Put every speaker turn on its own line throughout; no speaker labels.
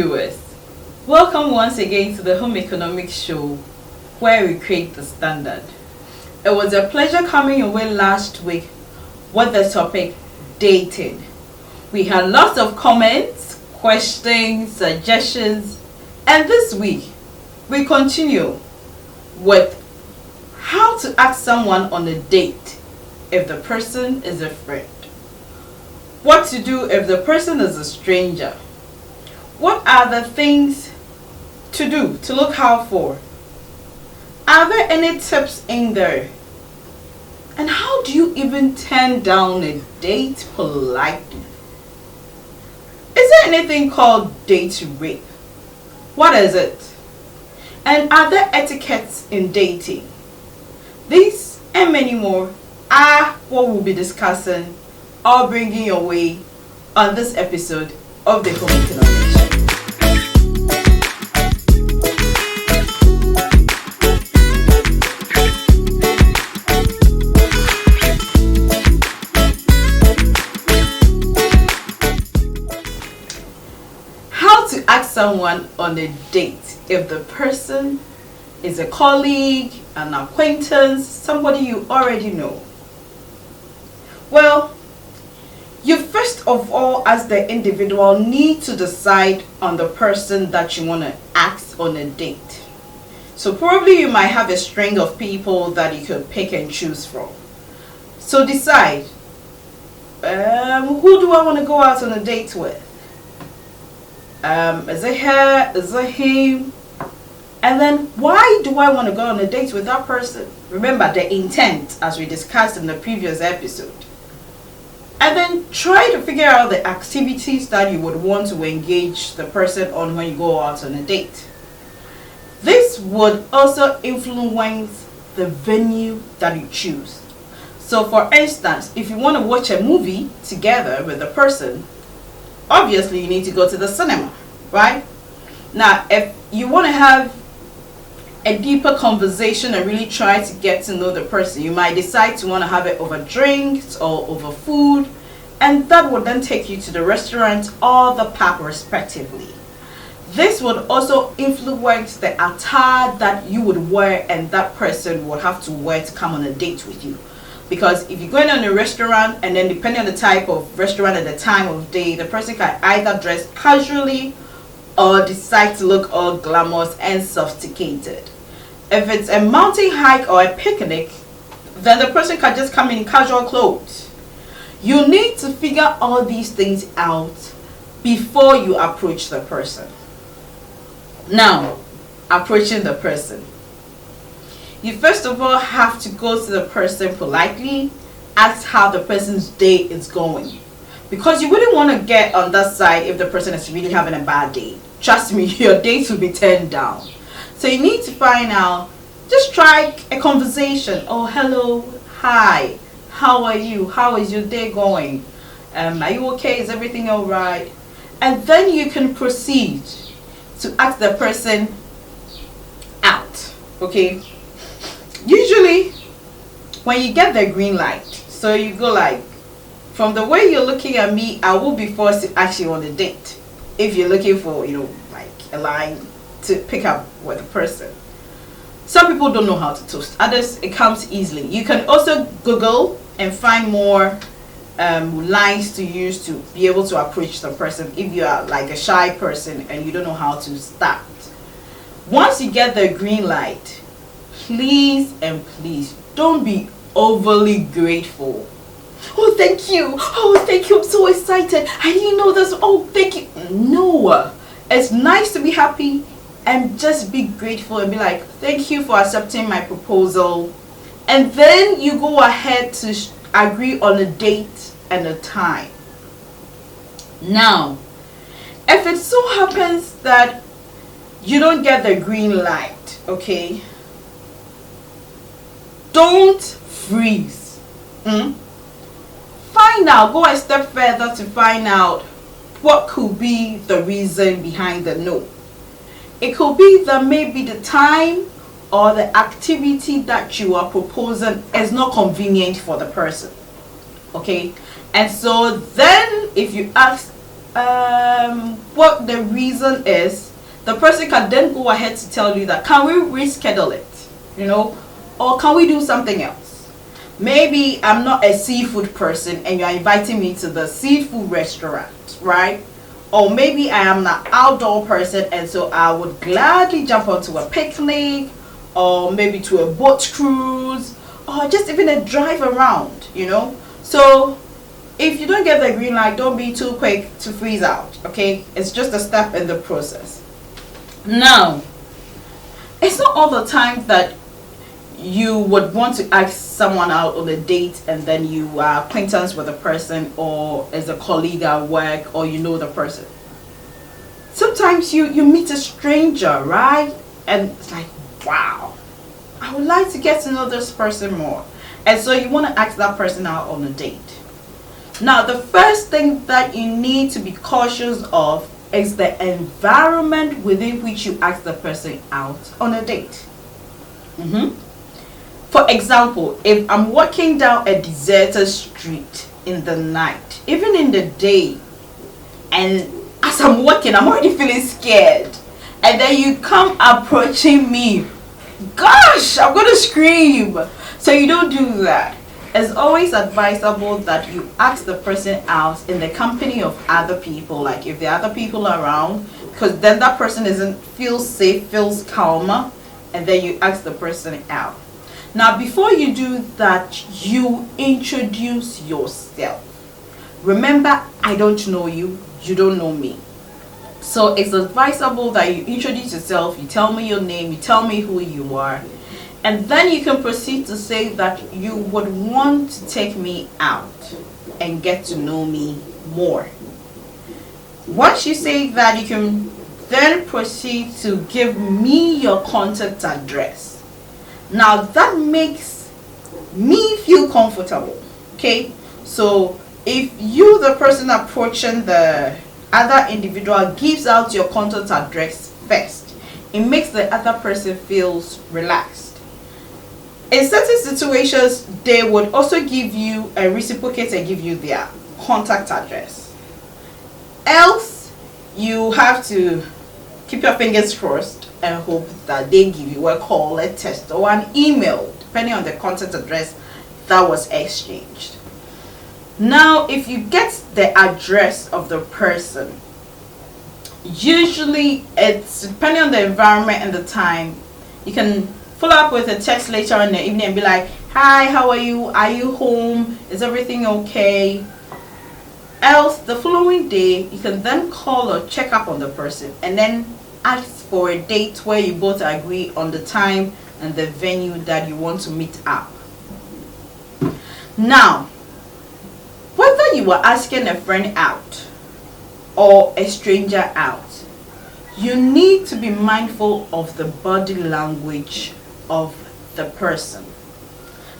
viewers. Welcome once again to the Home Economics Show, where we create the standard. It was a pleasure coming your way last week with the topic dating. We had lots of comments, questions, suggestions, and this week we continue with how to ask someone on a date if the person is a friend. What to do if the person is a stranger. What are the things to do, to look out for? Are there any tips in there? And how do you even turn down a date politely? Is there anything called date rape? What is it? And are there etiquettes in dating? These and many more are what we'll be discussing or bringing your way on this episode of the Home Economics Show. How to ask someone on a date if the person is a colleague, an acquaintance, somebody you already know. Well, you first of all, as the individual, need to decide on the person that you want to ask on a date. So probably you might have a string of people that you could pick and choose from. So decide, who do I want to go out on a date with? Is it her? Is it him? And then why do I want to go on a date with that person? Remember the intent, as we discussed in the previous episode. And then try to figure out the activities that you would want to engage the person on when you go out on a date. This would also influence the venue that you choose. So for instance, if you want to watch a movie together with the person, obviously you need to go to the cinema, right? Now, if you want to have a deeper conversation and really try to get to know the person, you might decide to want to have it over drinks or over food, and that would then take you to the restaurant or the park respectively. This would also influence the attire that you would wear and that person would have to wear to come on a date with you. Because if you're going on a restaurant, and then depending on the type of restaurant and the time of day, the person can either dress casually or decide to look all glamorous and sophisticated. If it's a mountain hike or a picnic, then the person can just come in casual clothes. You need to figure all these things out before you approach the person. Now, approaching the person. You first of all have to go to the person politely, ask how the person's day is going. Because you wouldn't want to get on that side if the person is really having a bad day. Trust me, your dates will be turned down. So you need to find out, just try a conversation. Oh, hello, hi, how are you? How is your day going? Are you okay? Is everything all right? And then you can proceed to ask the person out, okay? Usually, when you get the green light, so you go like, from the way you're looking at me, I will be forced to ask you on a date. If you're looking for, like a line to pick up with a person. Some people don't know how to toast. Others, it comes easily. You can also Google and find more lines to use to be able to approach the person if you are like a shy person and you don't know how to start. Once you get the green light, please and please don't be overly grateful. Oh, thank you. Oh, thank you. I'm so excited. I didn't know this. Oh, thank you. No. It's nice to be happy and just be grateful and be like, thank you for accepting my proposal. And then you go ahead to agree on a date and a time. Now, if it so happens that you don't get the green light, okay, don't freeze. Find out, go a step further to find out what could be the reason behind the no. It could be that maybe the time or the activity that you are proposing is not convenient for the person. Okay? And so then if you ask what the reason is, the person can then go ahead to tell you that, can we reschedule it, or can we do something else? Maybe I'm not a seafood person and you're inviting me to the seafood restaurant, right? Or maybe I am an outdoor person and so I would gladly jump onto a picnic, or maybe to a boat cruise, or just even a drive around, So if you don't get the green light, don't be too quick to freeze out, okay? It's just a step in the process. Now, it's not all the time that you would want to ask someone out on a date and then you are acquaintance with the person, or as a colleague at work, or the person. Sometimes you meet a stranger, right? And it's like, wow, I would like to get to know this person more. And so you want to ask that person out on a date. Now, the first thing that you need to be cautious of is the environment within which you ask the person out on a date. For example, if I'm walking down a deserted street in the night, even in the day, and as I'm walking, I'm already feeling scared, and then you come approaching me, gosh, I'm gonna scream. So you don't do that. It's always advisable that you ask the person out in the company of other people, like if there are other people around, because then that person feels safe, feels calmer, and then you ask the person out. Now, before you do that, you introduce yourself. Remember, I don't know you, you don't know me. So it's advisable that you introduce yourself, you tell me your name, you tell me who you are, and then you can proceed to say that you would want to take me out and get to know me more. Once you say that, you can then proceed to give me your contact address. Now that makes me feel comfortable, okay? So if you, the person approaching the other individual, gives out your contact address first, it makes the other person feels relaxed. In certain situations, they would also give you a reciprocate and give you their contact address. Else, you have to keep your fingers crossed and hope that they give you a call, a text, or an email, depending on the contact address that was exchanged. Now, if you get the address of the person, usually it's depending on the environment and the time, you can follow up with a text later in the evening and be like, hi, how are you? Are you home? Is everything okay? Else, the following day, you can then call or check up on the person and then ask for a date where you both agree on the time and the venue that you want to meet up. Now, whether you are asking a friend out or a stranger out, you need to be mindful of the body language of the person.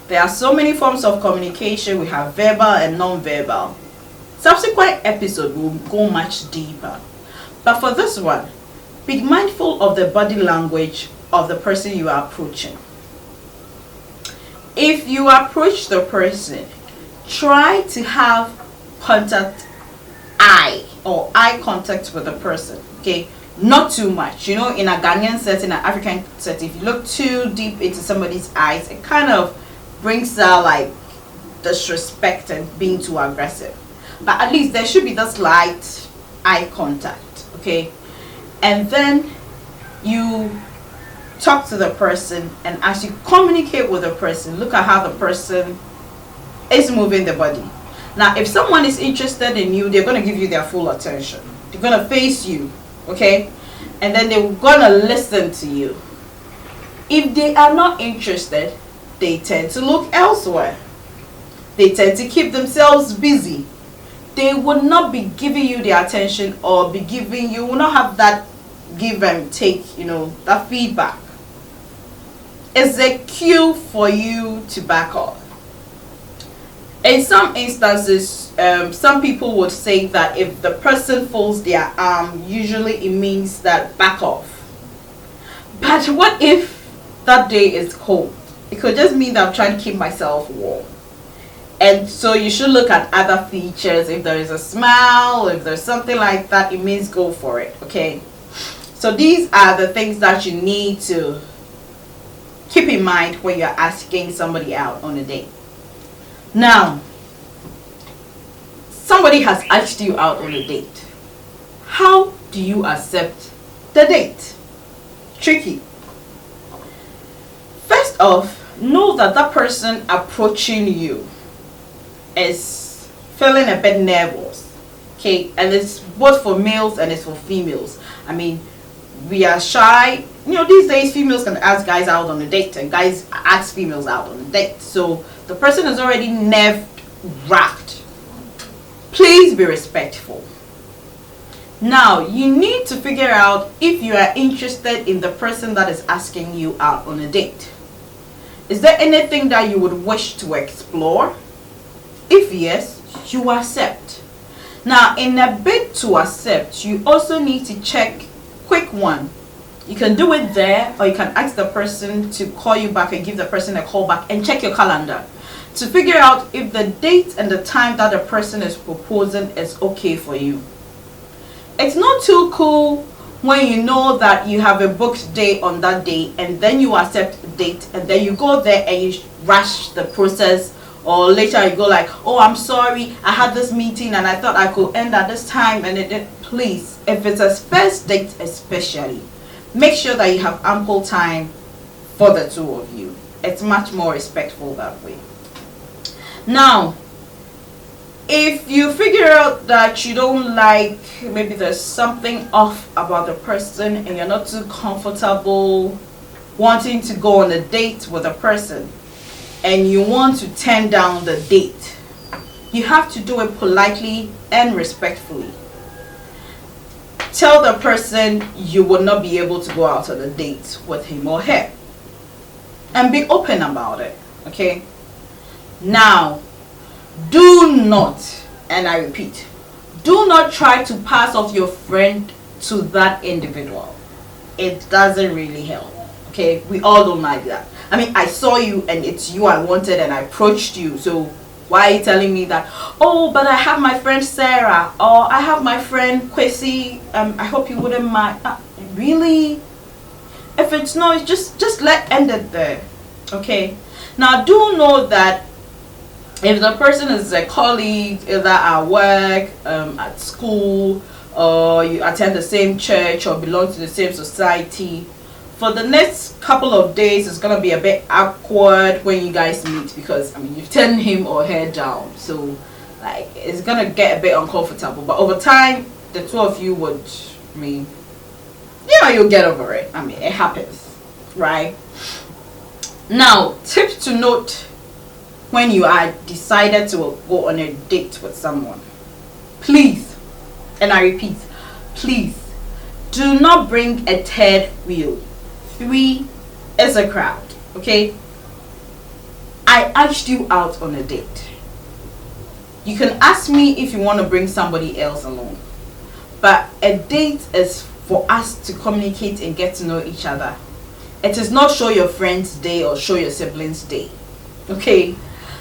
There are so many forms of communication. We have verbal and non-verbal. Subsequent episode will go much deeper. But for this one, be mindful of the body language of the person you are approaching. If you approach the person, try to have eye contact with the person, okay? Not too much. In a Ghanaian setting, an African setting, if you look too deep into somebody's eyes, it kind of brings out like disrespect and being too aggressive. But at least there should be this light eye contact, okay? And then you talk to the person, and as you communicate with the person, look at how the person is moving the body. Now, if someone is interested in you, they're going to give you their full attention. They're going to face you, okay? And then they're going to listen to you. If they are not interested, they tend to look elsewhere. They tend to keep themselves busy. They will not be giving you their attention, or you will not have that give and take, that feedback. It's a cue for you to back off. In some instances, some people would say that if the person folds their arm, usually it means that back off. But what if that day is cold? It could just mean that I'm trying to keep myself warm. And so you should look at other features. If there is a smile, if there's something like that, it means go for it. Okay, so these are the things that you need to keep in mind when you're asking somebody out on a date. Now, somebody has asked you out on a date. How do you accept the date? Tricky. First off, know that that person approaching you is feeling a bit nervous. Okay, and it's both for males and it's for females. I mean, we are shy. You know, these days females can ask guys out on a date and guys ask females out on a date. So the person is already nerve-wracked. Please be respectful. Now, you need to figure out if you are interested in the person that is asking you out on a date. Is there anything that you would wish to explore? If yes, you accept. Now, in a bid to accept, you also need to check. Quick one. You can do it there, or you can ask the person to call you back and give the person a call back and check your calendar to figure out if the date and the time that the person is proposing is okay for you. It's not too cool when you know that you have a booked day on that day and then you accept the date and then you go there and you rush the process, or later you go like, oh, I'm sorry, I had this meeting and I thought I could end at this time, and it please, if it's a first date especially, make sure that you have ample time for the two of you. It's much more respectful that way. Now, if you figure out that you don't like, maybe there's something off about the person and you're not too comfortable wanting to go on a date with a person and you want to turn down the date, you have to do it politely and respectfully. Tell the person you will not be able to go out on a date with him or her, and be open about it. Okay, now do not, and I repeat, do not try to pass off your friend to that individual. It doesn't really help. Okay, we all don't like that. I mean, I saw you and it's you I wanted and I approached you, so why are you telling me that? Oh, but I have my friend Sarah, or I have my friend Kwesi. I hope you wouldn't mind. Really? If it's no, it's just end it there. Okay. Now do know that if the person is a colleague, either at work, at school, or you attend the same church or belong to the same society, for the next couple of days it's gonna be a bit awkward when you guys meet, because I mean you've turned him or her down, so like it's gonna get a bit uncomfortable. But over time, the two of you would, I mean, you'll get over it. I mean, it happens, right? Now, tip to note when you are decided to go on a date with someone: please, and I repeat, please do not bring a third wheel. 3 is a crowd. Okay, I asked you out on a date. You can ask me if you want to bring somebody else along, but a date is for us to communicate and get to know each other. It is not show your friends day or show your siblings day. Okay,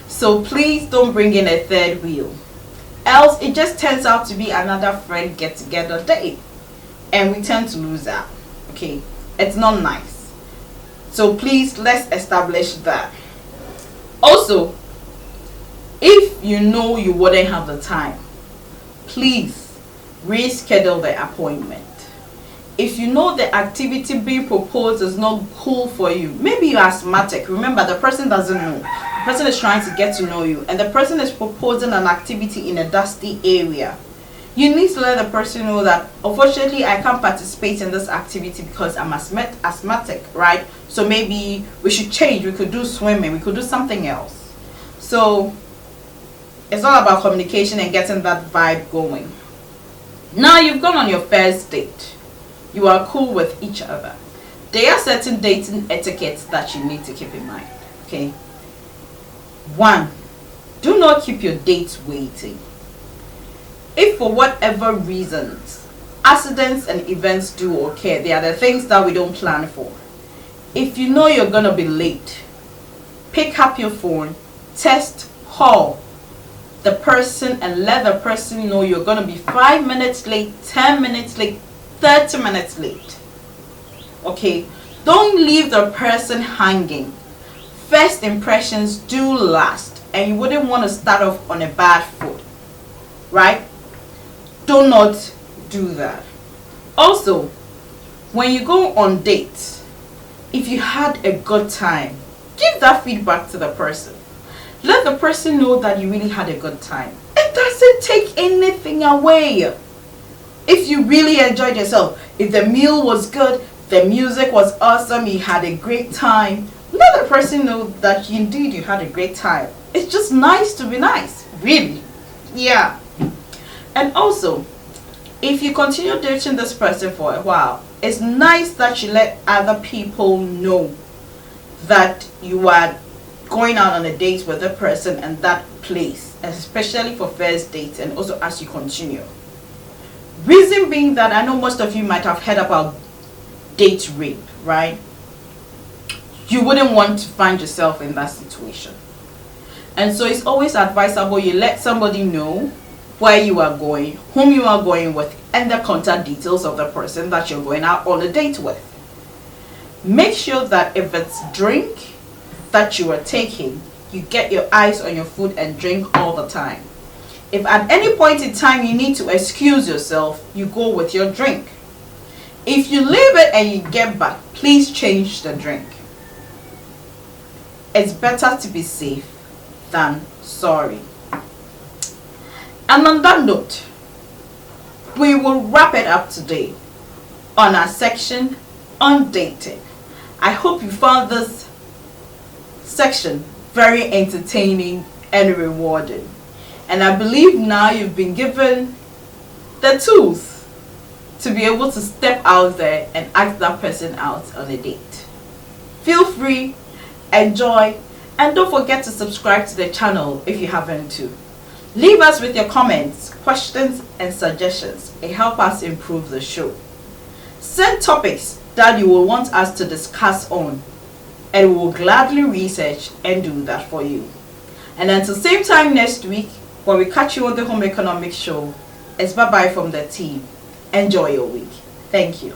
so please don't bring in a third wheel, else it just turns out to be another friend get together date and we tend to lose out. Okay, it's not nice. So please, let's establish that. Also, if you know you wouldn't have the time, please reschedule the appointment. If you know the activity being proposed is not cool for you, maybe you're asthmatic. Remember, the person doesn't know. The person is trying to get to know you, and the person is proposing an activity in a dusty area. You need to let the person know that, unfortunately, I can't participate in this activity because I'm asthmatic, right? So maybe we should change. We could do swimming. We could do something else. So it's all about communication and getting that vibe going. Now you've gone on your first date. You are cool with each other. There are certain dating etiquettes that you need to keep in mind. Okay. 1, do not keep your dates waiting. If for whatever reasons accidents and events do occur, they are the things that we don't plan for. If you know you're gonna be late, pick up your phone, text, call, the person and let the person know you're going to be 5 minutes late, 10 minutes late, 30 minutes late. Okay, don't leave the person hanging. First impressions do last, and you wouldn't want to start off on a bad foot, right? Do not do that. Also, when you go on dates, if you had a good time, give that feedback to the person. Let the person know that you really had a good time. It doesn't take anything away. If you really enjoyed yourself, if the meal was good, the music was awesome, you had a great time, let the person know that indeed you had a great time. It's just nice to be nice, really. Yeah. And also, if you continue dating this person for a while, it's nice that you let other people know that you are going out on a date with the person and that place, especially for first dates and also as you continue. Reason being that I know most of you might have heard about date rape, right? You wouldn't want to find yourself in that situation. And so it's always advisable you let somebody know where you are going, whom you are going with, and the contact details of the person that you're going out on a date with. Make sure that if it's drink that you are taking, you get your eyes on your food and drink all the time. If at any point in time you need to excuse yourself, you go with your drink. If you leave it and you get back, please change the drink. It's better to be safe than sorry. And on that note, we will wrap it up today on our section on dating. I hope you found this section very entertaining and rewarding. And I believe now you've been given the tools to be able to step out there and ask that person out on a date. Feel free, enjoy, and don't forget to subscribe to the channel if you haven't too. Leave us with your comments, questions, and suggestions. It helps us improve the show. Send topics that you will want us to discuss on, and we will gladly research and do that for you. And until same time next week, when we catch you on the Home Economics Show, it's bye-bye from the team. Enjoy your week. Thank you.